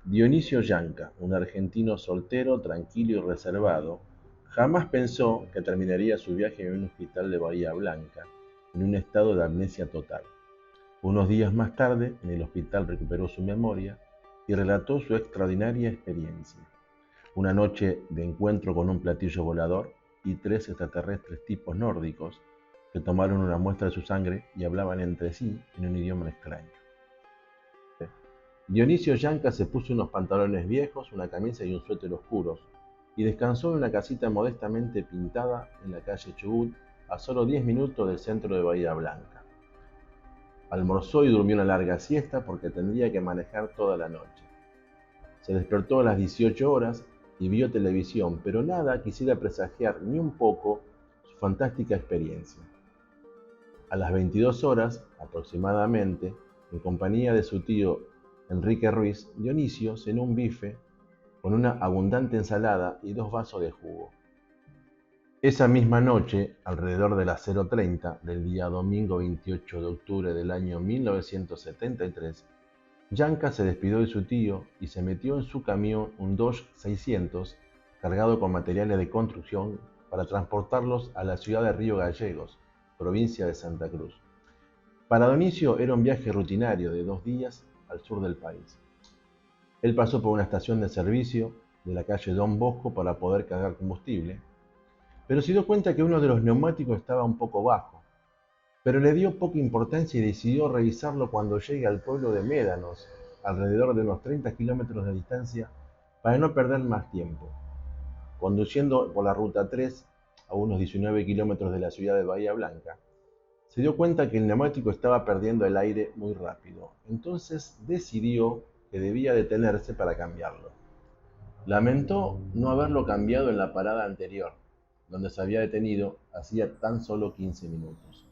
Dionisio Yanca, un argentino soltero, tranquilo y reservado, jamás pensó que terminaría su viaje en un hospital de Bahía Blanca, en un estado de amnesia total. Unos días más tarde, en el hospital recuperó su memoria y relató su extraordinaria experiencia. Una noche de encuentro con un platillo volador y tres extraterrestres tipos nórdicos que tomaron una muestra de su sangre y hablaban entre sí en un idioma extraño. Dionisio Yanca se puso unos pantalones viejos, una camisa y un suéter oscuros, y descansó en una casita modestamente pintada en la calle Chubut, a solo 10 minutos del centro de Bahía Blanca. Almorzó y durmió una larga siesta porque tendría que manejar toda la noche. Se despertó a las 18 horas y vio televisión, pero nada quisiera presagiar ni un poco su fantástica experiencia. A las 22 horas, aproximadamente, en compañía de su tío Enrique Ruiz, Dionisio cenó un bife con una abundante ensalada y 2 vasos de jugo. Esa misma noche, alrededor de las 0:30 del día domingo 28 de octubre del año 1973, Yanca se despidió de su tío y se metió en su camión, un Dodge 600, cargado con materiales de construcción para transportarlos a la ciudad de Río Gallegos, provincia de Santa Cruz. Para Dionisio era un viaje rutinario de 2 días al sur del país. Él pasó por una estación de servicio de la calle Don Bosco para poder cargar combustible, pero se dio cuenta que uno de los neumáticos estaba un poco bajo, pero le dio poca importancia y decidió revisarlo cuando llegue al pueblo de Médanos, alrededor de unos 30 kilómetros de distancia, para no perder más tiempo. Conduciendo por la ruta 3, a unos 19 kilómetros de la ciudad de Bahía Blanca, se dio cuenta que el neumático estaba perdiendo el aire muy rápido. Entonces decidió que debía detenerse para cambiarlo. Lamentó no haberlo cambiado en la parada anterior, donde se había detenido hacía tan solo 15 minutos.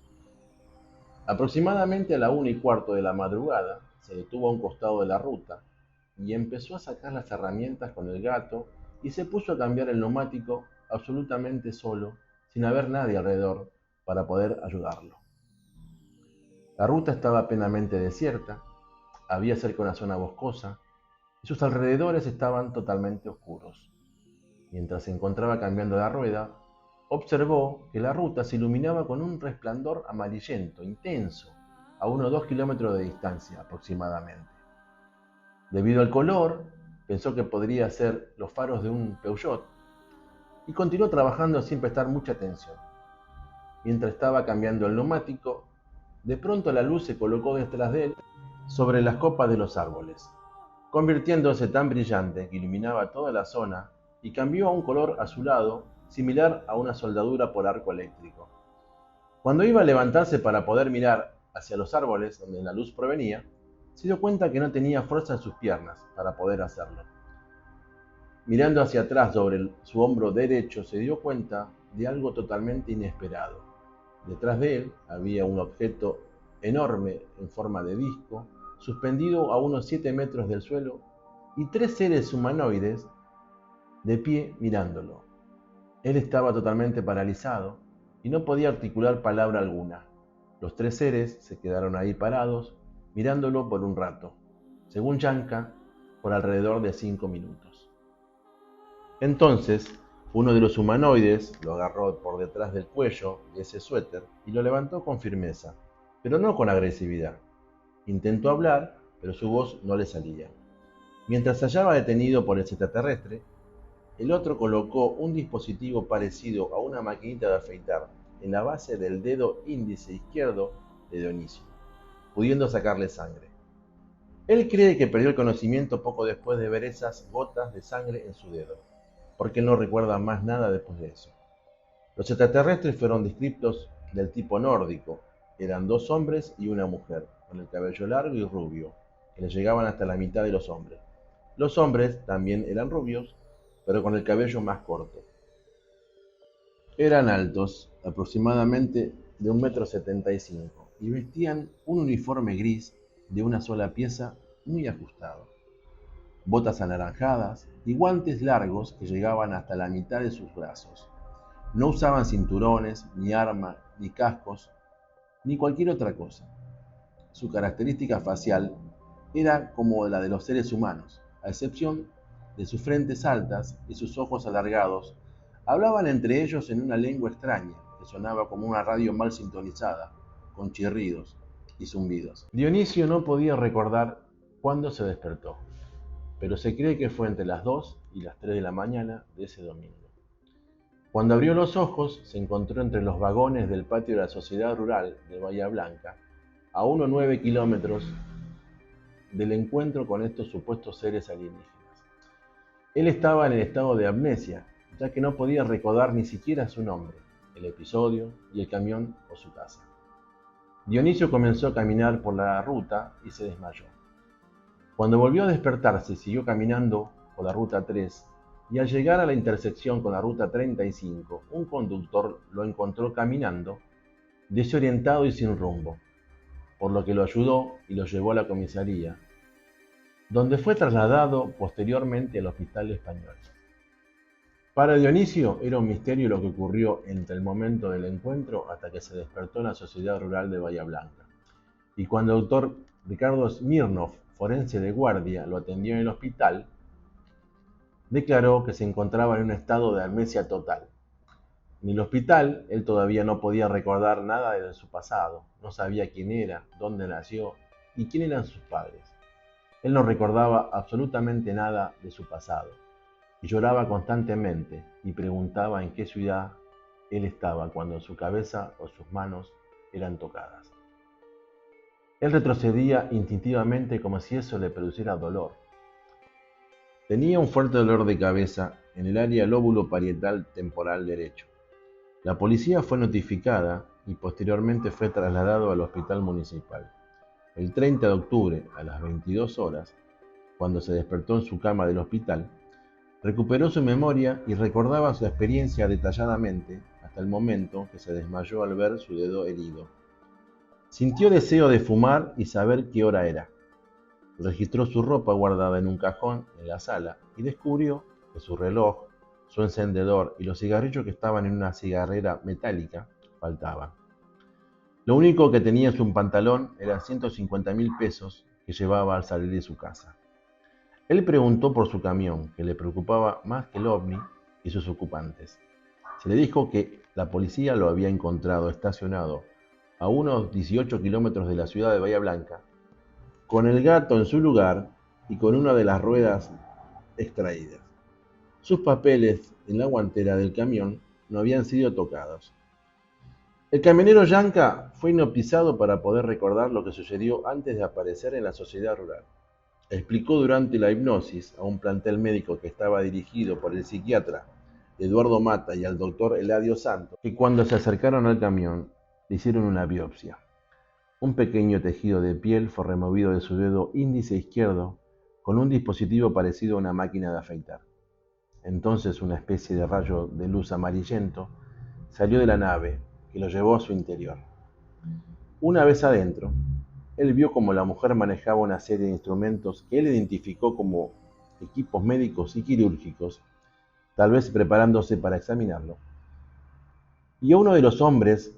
Aproximadamente a la 1:15 de la madrugada, se detuvo a un costado de la ruta y empezó a sacar las herramientas con el gato y se puso a cambiar el neumático absolutamente solo, sin haber nadie alrededor para poder ayudarlo. La ruta estaba plenamente desierta, había cerca una zona boscosa y sus alrededores estaban totalmente oscuros. Mientras se encontraba cambiando la rueda, observó que la ruta se iluminaba con un resplandor amarillento, intenso, a unos 2 kilómetros de distancia aproximadamente. Debido al color, pensó que podría ser los faros de un Peugeot y continuó trabajando sin prestar mucha atención. Mientras estaba cambiando el neumático, de pronto la luz se colocó detrás de él sobre las copas de los árboles, convirtiéndose tan brillante que iluminaba toda la zona y cambió a un color azulado similar a una soldadura por arco eléctrico. Cuando iba a levantarse para poder mirar hacia los árboles donde la luz provenía, se dio cuenta que no tenía fuerza en sus piernas para poder hacerlo. Mirando hacia atrás sobre su hombro derecho, se dio cuenta de algo totalmente inesperado. Detrás de él había un objeto enorme en forma de disco, suspendido a unos 7 metros del suelo, y tres seres humanoides de pie mirándolo. Él estaba totalmente paralizado y no podía articular palabra alguna. Los tres seres se quedaron ahí parados, mirándolo por un rato, según Yanka, por alrededor de 5 minutos. Entonces, uno de los humanoides lo agarró por detrás del cuello de ese suéter y lo levantó con firmeza, pero no con agresividad. Intentó hablar, pero su voz no le salía. Mientras se hallaba detenido por el extraterrestre, el otro colocó un dispositivo parecido a una maquinita de afeitar en la base del dedo índice izquierdo de Dionisio, pudiendo sacarle sangre. Él cree que perdió el conocimiento poco después de ver esas gotas de sangre en su dedo, porque él no recuerda más nada después de eso. Los extraterrestres fueron descritos del tipo nórdico. Eran 2 hombres y una mujer, con el cabello largo y rubio, que les llegaban hasta la mitad de los hombres. Los hombres también eran rubios, pero con el cabello más corto. Eran altos, aproximadamente de 1,75 m, y vestían un uniforme gris de una sola pieza muy ajustado, botas anaranjadas y guantes largos que llegaban hasta la mitad de sus brazos. No usaban cinturones, ni armas, ni cascos, ni cualquier otra cosa. Su característica facial era como la de los seres humanos, a excepción de sus frentes altas y sus ojos alargados. Hablaban entre ellos en una lengua extraña, que sonaba como una radio mal sintonizada, con chirridos y zumbidos. Dionisio no podía recordar cuándo se despertó, pero se cree que fue entre las 2 y las 3 de la mañana de ese domingo. Cuando abrió los ojos, se encontró entre los vagones del patio de la Sociedad Rural de Bahía Blanca, a unos 9 kilómetros del encuentro con estos supuestos seres alienígenas. Él estaba en el estado de amnesia, ya que no podía recordar ni siquiera su nombre, el episodio y el camión o su casa. Dionisio comenzó a caminar por la ruta y se desmayó. Cuando volvió a despertarse, siguió caminando por la ruta 3 y al llegar a la intersección con la ruta 35, un conductor lo encontró caminando, desorientado y sin rumbo, por lo que lo ayudó y lo llevó a la comisaría, donde fue trasladado posteriormente al Hospital Español. Para Dionisio era un misterio lo que ocurrió entre el momento del encuentro hasta que se despertó en la Sociedad Rural de Bahía Blanca. Y cuando el doctor Ricardo Smirnov, forense de guardia, lo atendió en el hospital, declaró que se encontraba en un estado de amnesia total. En el hospital, él todavía no podía recordar nada de su pasado, no sabía quién era, dónde nació y quién eran sus padres. Él no recordaba absolutamente nada de su pasado y lloraba constantemente y preguntaba en qué ciudad él estaba cuando su cabeza o sus manos eran tocadas. Él retrocedía instintivamente como si eso le produciera dolor. Tenía un fuerte dolor de cabeza en el área lóbulo parietal temporal derecho. La policía fue notificada y posteriormente fue trasladado al hospital municipal. El 30 de octubre, a las 22 horas, cuando se despertó en su cama del hospital, recuperó su memoria y recordaba su experiencia detalladamente hasta el momento que se desmayó al ver su dedo herido. Sintió deseo de fumar y saber qué hora era. Registró su ropa guardada en un cajón en la sala y descubrió que su reloj, su encendedor y los cigarrillos que estaban en una cigarrera metálica faltaban. Lo único que tenía en su pantalón eran 150.000 pesos que llevaba al salir de su casa. Él preguntó por su camión, que le preocupaba más que el ovni y sus ocupantes. Se le dijo que la policía lo había encontrado estacionado a unos 18 kilómetros de la ciudad de Bahía Blanca, con el gato en su lugar y con una de las ruedas extraídas. Sus papeles en la guantera del camión no habían sido tocados. El camionero Yanka fue hipnotizado para poder recordar lo que sucedió antes de aparecer en la Sociedad Rural. Explicó durante la hipnosis a un plantel médico que estaba dirigido por el psiquiatra Eduardo Mata y al doctor Eladio Santos que cuando se acercaron al camión le hicieron una biopsia. Un pequeño tejido de piel fue removido de su dedo índice izquierdo con un dispositivo parecido a una máquina de afeitar. Entonces una especie de rayo de luz amarillento salió de la nave que lo llevó a su interior. Una vez adentro, él vio cómo la mujer manejaba una serie de instrumentos que él identificó como equipos médicos y quirúrgicos, tal vez preparándose para examinarlo. Y a uno de los hombres,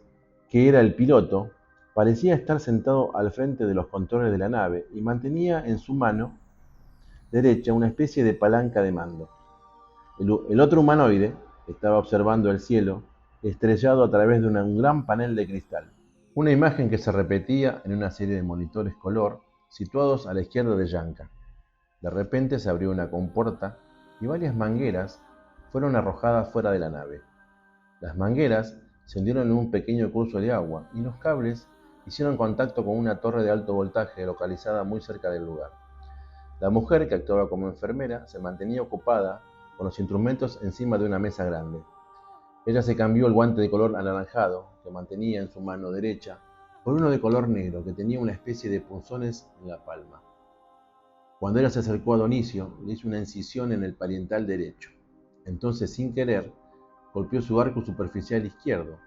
que era el piloto, parecía estar sentado al frente de los controles de la nave y mantenía en su mano derecha una especie de palanca de mando. El otro humanoide estaba observando el cielo estrellado a través de un gran panel de cristal. Una imagen que se repetía en una serie de monitores color situados a la izquierda de Yanka. De repente se abrió una compuerta y varias mangueras fueron arrojadas fuera de la nave. Las mangueras se hundieron en un pequeño curso de agua y los cables hicieron contacto con una torre de alto voltaje localizada muy cerca del lugar. La mujer, que actuaba como enfermera, se mantenía ocupada con los instrumentos encima de una mesa grande. Ella se cambió el guante de color anaranjado que mantenía en su mano derecha por uno de color negro que tenía una especie de punzones en la palma. Cuando ella se acercó a Dionisio, le hizo una incisión en el parietal derecho. Entonces, sin querer, golpeó su arco superficial izquierdo,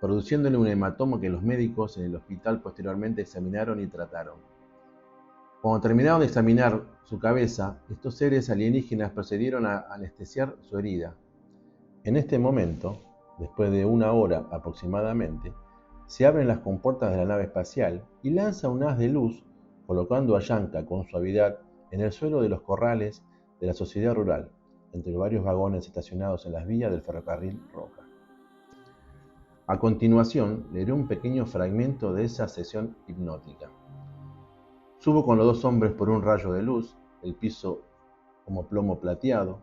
produciéndole un hematoma que los médicos en el hospital posteriormente examinaron y trataron. Cuando terminaron de examinar su cabeza, estos seres alienígenas procedieron a anestesiar su herida. En este momento, después de 1 hora aproximadamente, se abren las compuertas de la nave espacial y lanza un haz de luz, colocando a Yanka con suavidad en el suelo de los corrales de la sociedad rural, entre varios vagones estacionados en las vías del ferrocarril Roca. A continuación, leeré un pequeño fragmento de esa sesión hipnótica. Subo con los dos hombres por un rayo de luz, el piso como plomo plateado.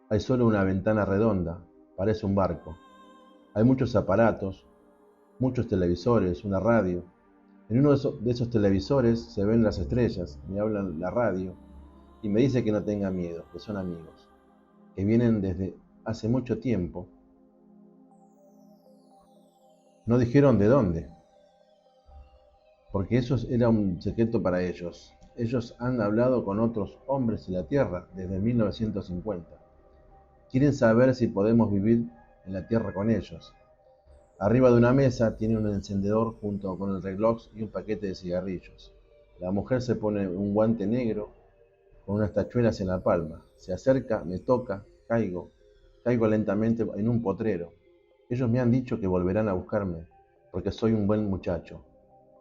Hay solo una ventana redonda, parece un barco. Hay muchos aparatos, muchos televisores, una radio. En uno de esos televisores se ven las estrellas, me hablan la radio y me dice que no tenga miedo, que son amigos, que vienen desde hace mucho tiempo. No dijeron de dónde, porque eso era un secreto para ellos. Ellos han hablado con otros hombres en la Tierra desde 1950. Quieren saber si podemos vivir en la Tierra con ellos. Arriba de una mesa tiene un encendedor junto con el reloj y un paquete de cigarrillos. La mujer se pone un guante negro con unas tachuelas en la palma. Se acerca, me toca, caigo lentamente en un potrero. Ellos me han dicho que volverán a buscarme, porque soy un buen muchacho.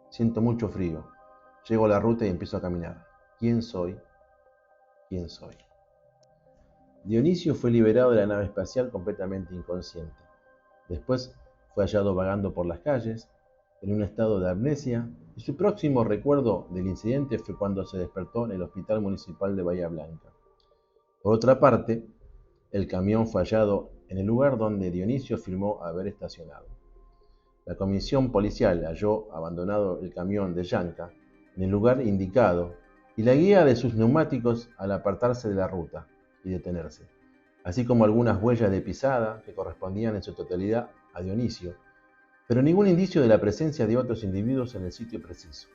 Siento mucho frío. Llego a la ruta y empiezo a caminar. ¿Quién soy? ¿Quién soy? Dionisio fue liberado de la nave espacial completamente inconsciente. Después fue hallado vagando por las calles, en un estado de amnesia, y su próximo recuerdo del incidente fue cuando se despertó en el Hospital Municipal de Bahía Blanca. Por otra parte, el camión fue hallado en el lugar donde Dionisio afirmó haber estacionado. La comisión policial halló abandonado el camión de Yanka en el lugar indicado y la guía de sus neumáticos al apartarse de la ruta y detenerse, así como algunas huellas de pisada que correspondían en su totalidad a Dionisio, pero ningún indicio de la presencia de otros individuos en el sitio preciso.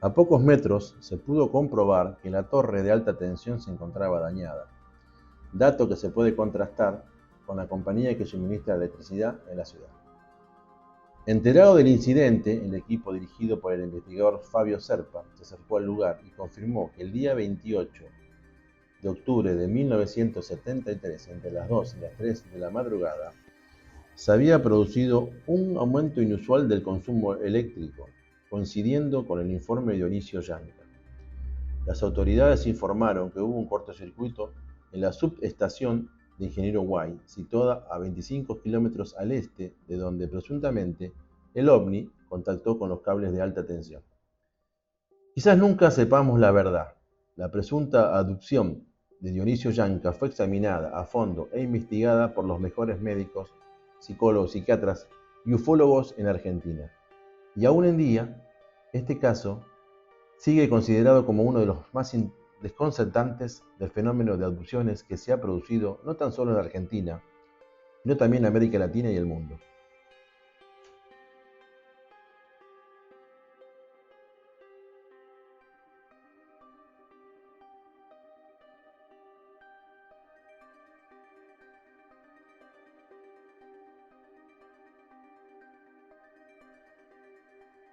A pocos metros se pudo comprobar que la torre de alta tensión se encontraba dañada, dato que se puede contrastar con la compañía que suministra electricidad en la ciudad. Enterado del incidente, el equipo dirigido por el investigador Fabio Serpa se acercó al lugar y confirmó que el día 28 de octubre de 1973, entre las 2 y las 3 de la madrugada, se había producido un aumento inusual del consumo eléctrico, coincidiendo con el informe de Dionisio Yanka. Las autoridades informaron que hubo un cortocircuito en la subestación de Ingeniero Guay, situada a 25 kilómetros al este de donde presuntamente el OVNI contactó con los cables de alta tensión. Quizás nunca sepamos la verdad. La presunta abducción de Dionisio Yanka fue examinada a fondo e investigada por los mejores médicos, psicólogos, psiquiatras y ufólogos en Argentina. Y aún en día, este caso sigue considerado como uno de los más desconcertantes del fenómeno de abducciones que se ha producido no tan solo en Argentina, sino también en América Latina y el mundo.